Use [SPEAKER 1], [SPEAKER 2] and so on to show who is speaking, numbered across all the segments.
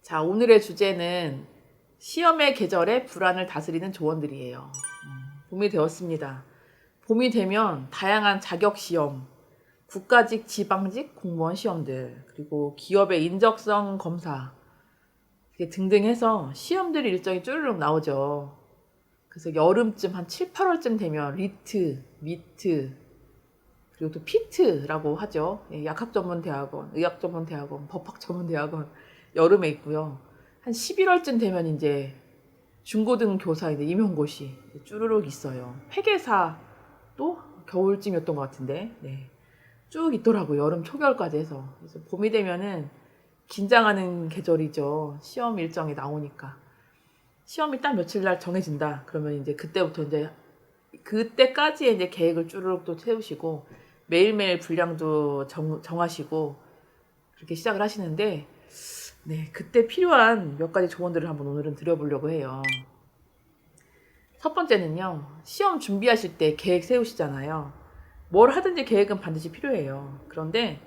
[SPEAKER 1] 자, 오늘의 주제는 시험의 계절에 불안을 다스리는 조언들이에요. 봄이 되었습니다. 봄이 되면 다양한 자격 시험, 국가직, 지방직 공무원 시험들, 그리고 기업의 인적성 검사 등등 해서 시험들이 일정이 쭈르륵 나오죠. 그래서 여름쯤 한 7, 8월쯤 되면 리트, 미트, 그리고 또 피트라고 하죠. 약학전문대학원, 의학전문대학원, 법학전문대학원 여름에 있고요. 한 11월쯤 되면 이제 중고등 교사 이제 임용고시 쭈르륵 있어요. 회계사도 겨울쯤이었던 것 같은데, 네. 쭉 있더라고요. 여름 초겨울까지 해서. 그래서 봄이 되면은 긴장하는 계절이죠. 시험 일정이 나오니까. 시험이 딱 며칠 날 정해진다. 그러면 이제 그때부터 이제 그때까지의 이제 계획을 쭈르륵 또 세우시고 매일매일 분량도 정하시고 그렇게 시작을 하시는데, 네, 그때 필요한 몇 가지 조언들을 한번 오늘은 드려보려고 해요. 첫 번째는요, 시험 준비하실 때 계획 세우시잖아요. 뭘 하든지 계획은 반드시 필요해요. 그런데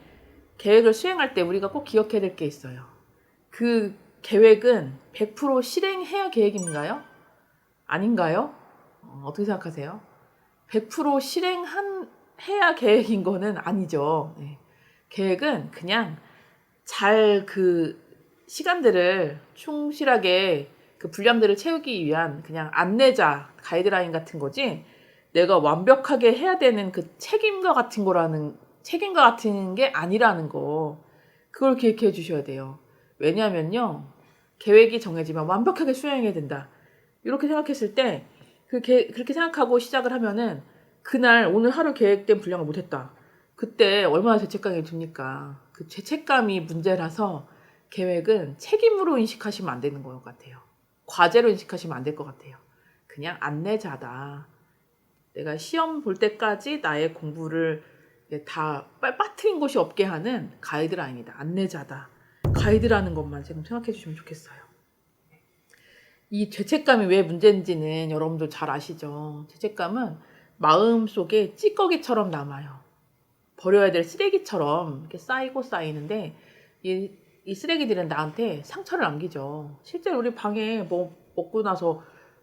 [SPEAKER 1] 계획을 수행할 때 우리가 꼭 기억해야 될 게 있어요. 그 계획은 100% 실행해야 계획인가요? 아닌가요? 어떻게 생각하세요? 100% 해야 계획인 거는 아니죠. 네. 계획은 그냥 잘 그 시간들을 충실하게 그 분량들을 채우기 위한 그냥 안내자, 가이드라인 같은 거지, 내가 완벽하게 해야 되는 그 책임과 같은 게 아니라는 거. 그걸 기억해 주셔야 돼요. 왜냐면요, 계획이 정해지면 완벽하게 수행해야 된다. 이렇게 생각했을 때, 그렇게 생각하고 시작을 하면은, 그날 오늘 하루 계획된 분량을 못했다. 그때 얼마나 죄책감이 듭니까? 그 죄책감이 문제라서 계획은 책임으로 인식하시면 안 되는 것 같아요. 과제로 인식하시면 안 될 것 같아요. 그냥 안내자다. 내가 시험 볼 때까지 나의 공부를 다 빠뜨린 곳이 없게 하는 가이드라인이다. 안내자다. 가이드라는 것만 지금 생각해 주시면 좋겠어요. 이 죄책감이 왜 문제인지는 여러분들 잘 아시죠? 죄책감은 마음속에 찌꺼기처럼 남아요. 버려야 될 쓰레기처럼 이렇게 쌓이고 쌓이는데, 이 쓰레기들은 나한테 상처를 남기죠. 실제로 우리 방에 뭐 먹고 나서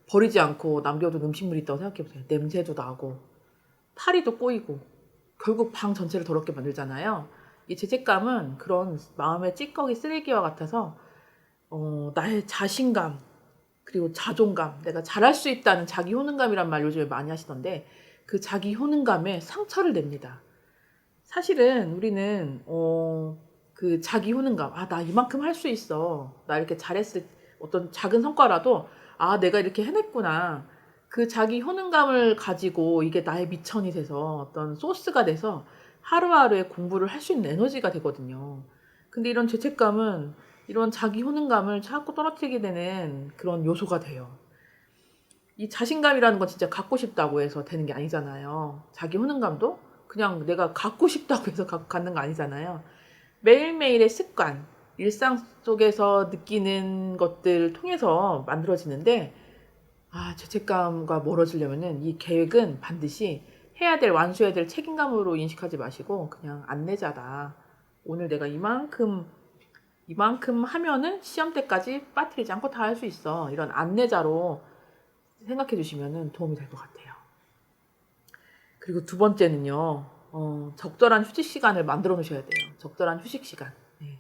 [SPEAKER 1] 버리지 않고 남겨둔 음식물이 있다고 생각해보세요. 냄새도 나고 파리도 꼬이고 결국 방 전체를 더럽게 만들잖아요. 이 죄책감은 그런 마음의 찌꺼기 쓰레기와 같아서 나의 자신감, 그리고 자존감, 내가 잘할 수 있다는 자기 효능감이란 말 요즘에 많이 하시던데, 그 자기 효능감에 상처를 냅니다. 사실은 우리는 그 자기 효능감, 나 이만큼 할 수 있어, 나 이렇게 잘했을, 어떤 작은 성과라도 내가 이렇게 해냈구나, 그 자기 효능감을 가지고 이게 나의 미천이 돼서 어떤 소스가 돼서 하루하루의 공부를 할 수 있는 에너지가 되거든요. 근데 이런 죄책감은 이런 자기 효능감을 자꾸 떨어뜨리게 되는 그런 요소가 돼요. 이 자신감이라는 건 진짜 갖고 싶다고 해서 되는 게 아니잖아요. 자기 효능감도 그냥 내가 갖고 싶다고 해서 갖는 거 아니잖아요. 매일매일의 습관, 일상 속에서 느끼는 것들을 통해서 만들어지는데, 죄책감과 멀어지려면은 이 계획은 반드시 완수해야 될 책임감으로 인식하지 마시고 그냥 안내자다. 오늘 내가 이만큼 하면은 시험 때까지 빠뜨리지 않고 다 할 수 있어. 이런 안내자로 생각해 주시면 도움이 될 것 같아요. 그리고 두 번째는요, 적절한 휴식 시간을 만들어 놓으셔야 돼요. 적절한 휴식 시간. 네.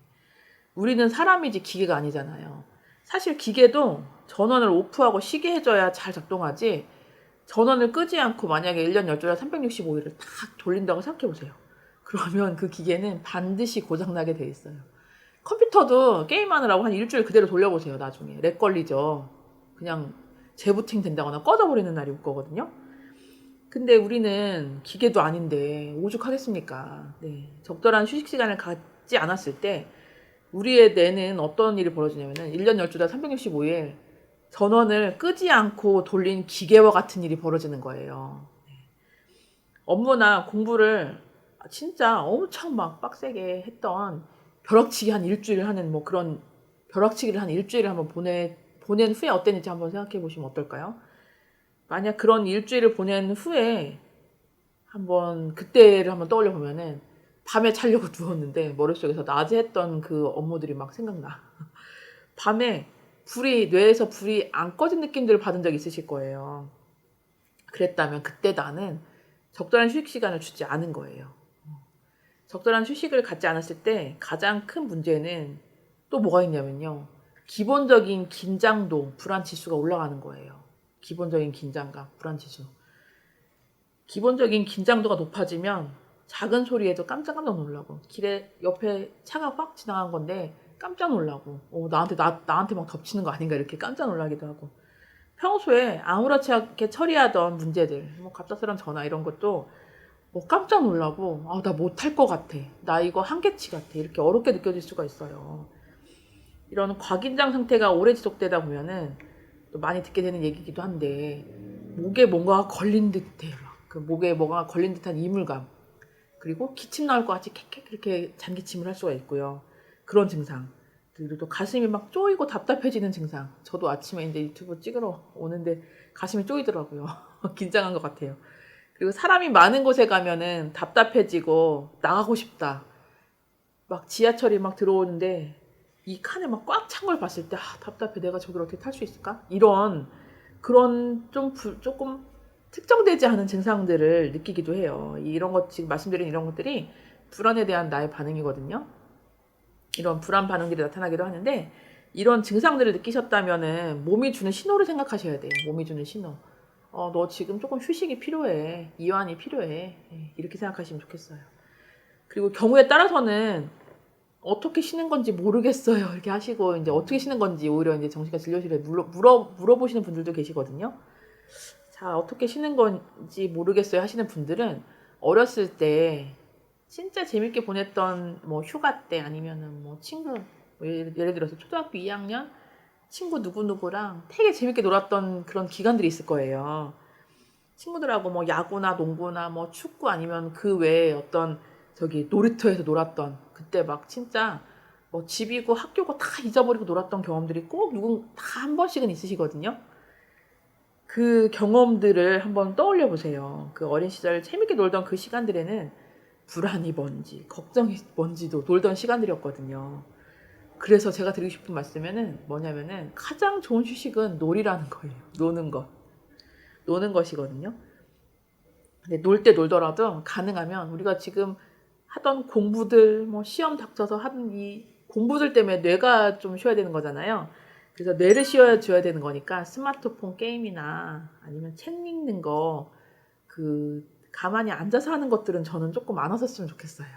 [SPEAKER 1] 우리는 사람이지 기계가 아니잖아요. 사실 기계도 전원을 오프하고 쉬게 해줘야 잘 작동하지, 전원을 끄지 않고 만약에 1년 12달 365일을 다 돌린다고 생각해 보세요. 그러면 그 기계는 반드시 고장나게 돼 있어요. 컴퓨터도 게임하느라고 한 일주일 그대로 돌려보세요. 나중에 렉 걸리죠. 그냥 재부팅 된다거나 꺼져버리는 날이 올 거거든요. 근데 우리는 기계도 아닌데 오죽하겠습니까? 네. 적절한 휴식 시간을 갖지 않았을 때 우리의 뇌는 어떤 일이 벌어지냐면은 1년 12달 365일 전원을 끄지 않고 돌린 기계와 같은 일이 벌어지는 거예요. 업무나 공부를 진짜 엄청 막 빡세게 했던 벼락치기 한 일주일 하는 뭐 그런 벼락치기를 한 일주일을 한번 보낸 후에 어땠는지 한번 생각해 보시면 어떨까요? 만약 그런 일주일을 보낸 후에 한번 그때를 한번 떠올려 보면은 밤에 자려고 누웠는데 머릿속에서 낮에 했던 그 업무들이 막 생각나. 밤에 뇌에서 불이 안 꺼진 느낌들을 받은 적 있으실 거예요. 그랬다면 그때 나는 적절한 휴식 시간을 주지 않은 거예요. 적절한 휴식을 갖지 않았을 때 가장 큰 문제는 또 뭐가 있냐면요. 기본적인 긴장도, 불안 지수가 올라가는 거예요. 기본적인 긴장감, 불안 지수. 기본적인 긴장도가 높아지면 작은 소리에도 깜짝깜짝 놀라고, 길에 옆에 차가 확 지나간 건데 깜짝 놀라고, 나한테 막 덮치는 거 아닌가 이렇게 깜짝 놀라기도 하고, 평소에 아무렇지 않게 처리하던 문제들, 뭐 갑작스러운 전화 이런 것도 뭐 깜짝 놀라고, 나 못할 것 같아, 나 이거 한계치 같아, 이렇게 어렵게 느껴질 수가 있어요. 이런 과긴장 상태가 오래 지속되다 보면은 또 많이 듣게 되는 얘기이기도 한데, 목에 뭔가 걸린 듯해, 그 목에 뭐가 걸린 듯한 이물감, 그리고 기침 나올 것 같이 캑캑 이렇게 잔기침을 할 수가 있고요. 그런 증상. 그리고 또 가슴이 막 쪼이고 답답해지는 증상. 저도 아침에 이제 유튜브 찍으러 오는데 가슴이 쪼이더라고요. 긴장한 것 같아요. 그리고 사람이 많은 곳에 가면은 답답해지고 나가고 싶다. 막 지하철이 막 들어오는데 이 칸에 막 꽉 찬 걸 봤을 때 답답해, 내가 저기를 어떻게 탈 수 있을까? 그런 조금 특정되지 않은 증상들을 느끼기도 해요. 이런 것, 지금 말씀드린 이런 것들이 불안에 대한 나의 반응이거든요. 이런 불안 반응들이 나타나기도 하는데, 이런 증상들을 느끼셨다면은 몸이 주는 신호를 생각하셔야 돼요. 몸이 주는 신호. 너 지금 조금 휴식이 필요해. 이완이 필요해. 이렇게 생각하시면 좋겠어요. 그리고 경우에 따라서는 어떻게 쉬는 건지 모르겠어요, 이렇게 하시고 이제 어떻게 쉬는 건지 오히려 이제 정신과 진료실에 물어보시는 분들도 계시거든요. 자, 어떻게 쉬는 건지 모르겠어요 하시는 분들은 어렸을 때 진짜 재밌게 보냈던 뭐 휴가 때, 아니면은 뭐 친구, 뭐 예를 들어서 초등학교 2학년 친구 누구누구랑 되게 재밌게 놀았던 그런 기간들이 있을 거예요. 친구들하고 뭐 야구나 농구나 뭐 축구, 아니면 그 외에 어떤 놀이터에서 놀았던, 그때 막 진짜 뭐 집이고 학교고 다 잊어버리고 놀았던 경험들이 꼭 다 한 번씩은 있으시거든요. 그 경험들을 한번 떠올려 보세요. 그 어린 시절 재밌게 놀던 그 시간들에는 불안이 뭔지, 걱정이 뭔지도 놀던 시간들이었거든요. 그래서 제가 드리고 싶은 말씀은 뭐냐면은 가장 좋은 휴식은 놀이라는 거예요. 노는 것이거든요. 근데 놀 때 놀더라도 가능하면 우리가 지금 하던 공부들, 뭐 시험 닥쳐서 하는 이 공부들 때문에 뇌가 좀 쉬어야 되는 거잖아요. 그래서 뇌를 쉬어줘야 되는 거니까 스마트폰 게임이나 아니면 책 읽는 거, 가만히 앉아서 하는 것들은 저는 조금 안 하셨으면 좋겠어요.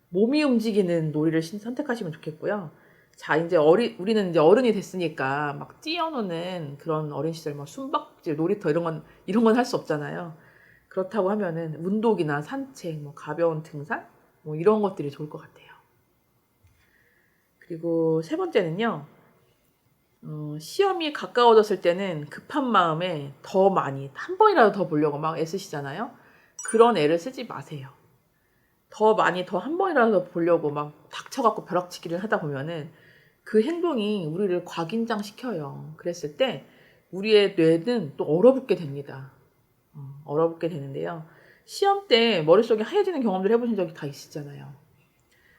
[SPEAKER 1] 몸이 움직이는 놀이를 선택하시면 좋겠고요. 자, 이제 우리는 이제 어른이 됐으니까 막 뛰어노는 그런 어린 시절, 뭐 숨바꼭질, 놀이터 이런 건 할 수 없잖아요. 그렇다고 하면은 운동이나 산책, 뭐 가벼운 등산, 뭐 이런 것들이 좋을 것 같아요. 그리고 세 번째는요, 시험이 가까워졌을 때는 급한 마음에 더 많이, 한 번이라도 더 보려고 막 애쓰시잖아요. 그런 애를 쓰지 마세요. 더 많이, 더 한 번이라도 보려고 막 닥쳐갖고 벼락치기를 하다 보면은 그 행동이 우리를 과긴장시켜요. 그랬을 때 우리의 뇌는 또 얼어붙게 됩니다. 얼어붙게 되는데요. 시험 때 머릿속이 하얘지는 경험들 해보신 적이 다 있으시잖아요.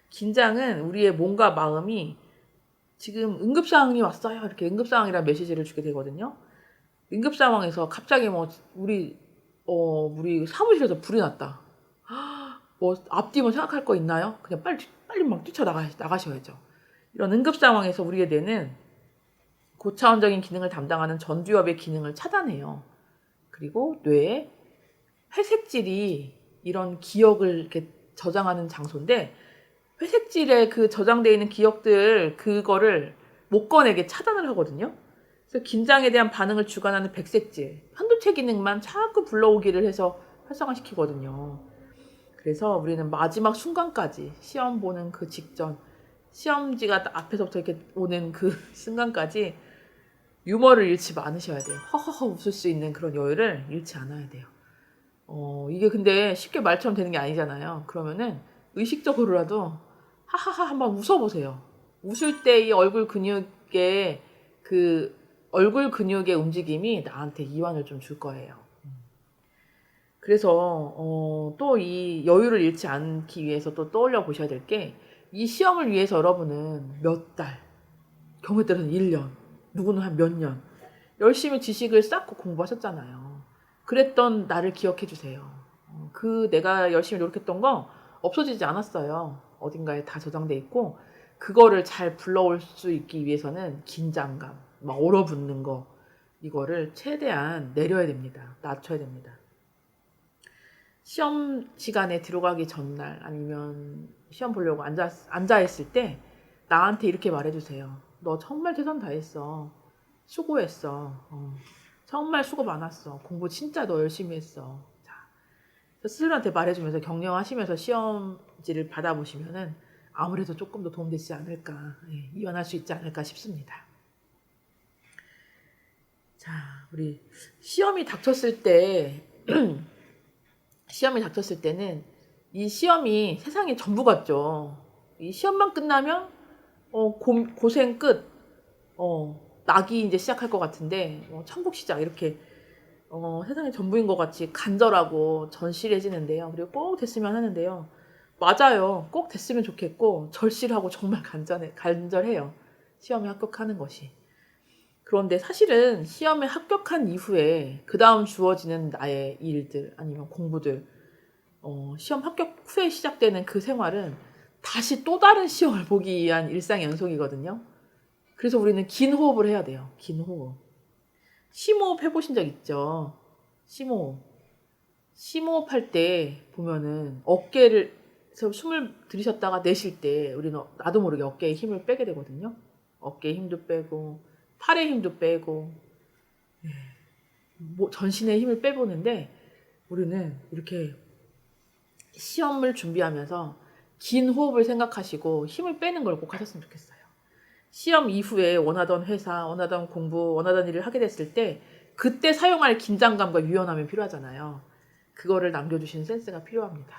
[SPEAKER 1] 긴장은 우리의 몸과 마음이 지금 응급상황이 왔어요, 이렇게 응급상황이라는 메시지를 주게 되거든요. 응급상황에서 갑자기 뭐 우리 사무실에서 불이 났다. 뭐 앞뒤 뭐 생각할 거 있나요? 그냥 빨리 막 나가셔야죠. 이런 응급 상황에서 우리의 뇌는 고차원적인 기능을 담당하는 전두엽의 기능을 차단해요. 그리고 뇌에 회색질이 이런 기억을 이렇게 저장하는 장소인데, 회색질에 그 저장되어 있는 기억들, 그거를 못 꺼내게 차단을 하거든요. 그래서 긴장에 대한 반응을 주관하는 백색질, 한두채 기능만 자꾸 불러오기를 해서 활성화시키거든요. 그래서 우리는 마지막 순간까지, 시험 보는 그 직전, 시험지가 앞에서부터 이렇게 오는 그 순간까지 유머를 잃지 않으셔야 돼요. 허허허 웃을 수 있는 그런 여유를 잃지 않아야 돼요. 이게 근데 쉽게 말처럼 되는 게 아니잖아요. 그러면은 의식적으로라도 하하하 한번 웃어보세요. 웃을 때 이 얼굴 근육의 움직임이 나한테 이완을 좀 줄 거예요. 그래서 또 이 여유를 잃지 않기 위해서 또 떠올려 보셔야 될 게, 이 시험을 위해서 여러분은 몇 달, 경우에 따라서는 1년, 누구는 한 몇 년. 열심히 지식을 쌓고 공부하셨잖아요. 그랬던 나를 기억해 주세요. 그 내가 열심히 노력했던 거 없어지지 않았어요. 어딘가에 다 저장돼 있고, 그거를 잘 불러올 수 있기 위해서는 긴장감, 막 얼어붙는 거, 이거를 최대한 내려야 됩니다. 낮춰야 됩니다. 시험 시간에 들어가기 전날 아니면 시험 보려고 앉아 있을 때 나한테 이렇게 말해주세요. 너 정말 최선 다했어. 수고했어. 정말 수고 많았어. 공부 진짜 너 열심히 했어. 자, 스스로한테 말해주면서 격려하시면서 시험지를 받아보시면은 아무래도 조금 더 도움되지 않을까, 이완할 수 있지 않을까 싶습니다. 자, 우리 시험이 닥쳤을 때는 이 시험이 세상의 전부 같죠. 이 시험만 끝나면 고생 끝, 낙이 이제 시작할 것 같은데, 천국 시작, 이렇게 세상의 전부인 것 같이 간절하고 전실해지는데요. 그리고 꼭 됐으면 하는데요. 맞아요. 꼭 됐으면 좋겠고 절실하고 정말 간절해요. 시험에 합격하는 것이. 그런데 사실은 시험에 합격한 이후에 그 다음 주어지는 나의 일들 아니면 공부들, 시험 합격 후에 시작되는 그 생활은 다시 또 다른 시험을 보기 위한 일상의 연속이거든요. 그래서 우리는 긴 호흡을 해야 돼요. 긴 호흡. 심호흡 해보신 적 있죠? 심호흡. 심호흡 할 때 보면은 어깨를 숨을 들이셨다가 내쉴 때 우리는 나도 모르게 어깨에 힘을 빼게 되거든요. 어깨에 힘도 빼고 팔에 힘도 빼고 전신에 힘을 빼보는데, 우리는 이렇게 시험을 준비하면서 긴 호흡을 생각하시고 힘을 빼는 걸 꼭 하셨으면 좋겠어요. 시험 이후에 원하던 회사, 원하던 공부, 원하던 일을 하게 됐을 때 그때 사용할 긴장감과 유연함이 필요하잖아요. 그거를 남겨주시는 센스가 필요합니다.